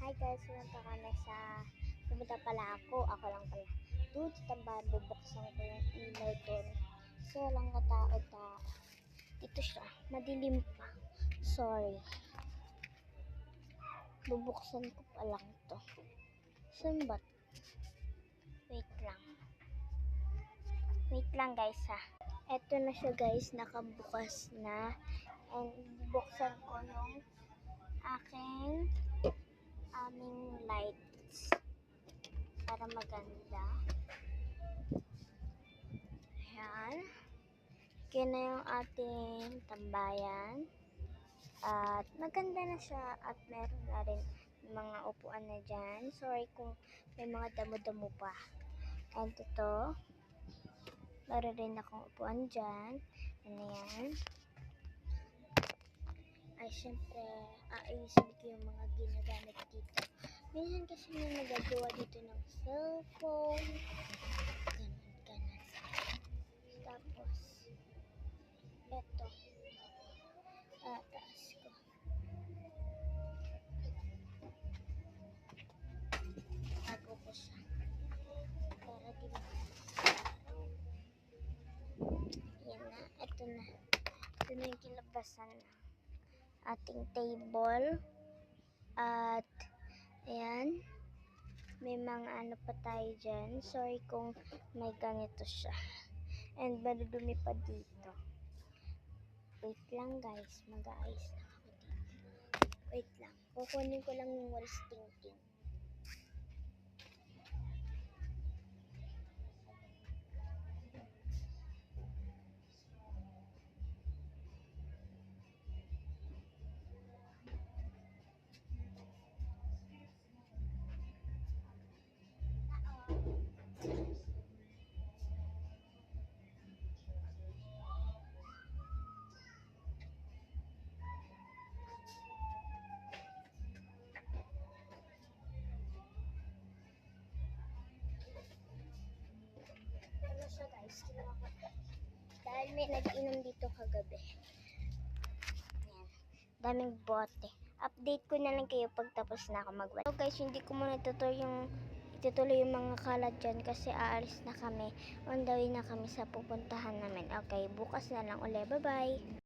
Hi guys, pumunta pala ako lang pala. Doon sa tambahan, bubuksan ko yung ilaw doon. So, walang katao-tao. Dito siya, madilim pa. Sorry. Bubuksan ko pa lang to. Saan ba? Wait lang. Wait lang guys ha. Eto na siya guys, nakabukas na. And bubuksan ko yung aming lights para maganda. Ayan. Kaya na yung ating tambayan. At maganda na siya at meron na rin mga upuan na dyan. Sorry kung may mga damo-damo pa. And ito, meron rin akong upuan dyan. Ano yan? Ay, syempre, aayusin ko yung mga ginagamit dito. Minsan kasi may nagagawa dito ng cellphone. Ganon. Tapos, eto. Taas ko. Tago ko siya. Para di ba? Yan na. Eto na. Ito na yung kilabasan na ating table. At, ayan. May mga ano pa tayo dyan. Sorry kung may ganito siya. And madudumi pa dito. Wait lang guys. Mag-aayos lang ako dito. Wait lang. Kukunin ko lang yung walls tingting. Ano siya guys? Dahil may nag-inom dito kagabi. Ayan. Daming bote. Update ko na lang kayo pag tapos na ako mag-wet. So guys, hindi ko muna itutuloy yung mga kalat dyan kasi aalis na kami. On the way na kami sa pupuntahan namin. Okay, bukas na lang ulit. Bye-bye!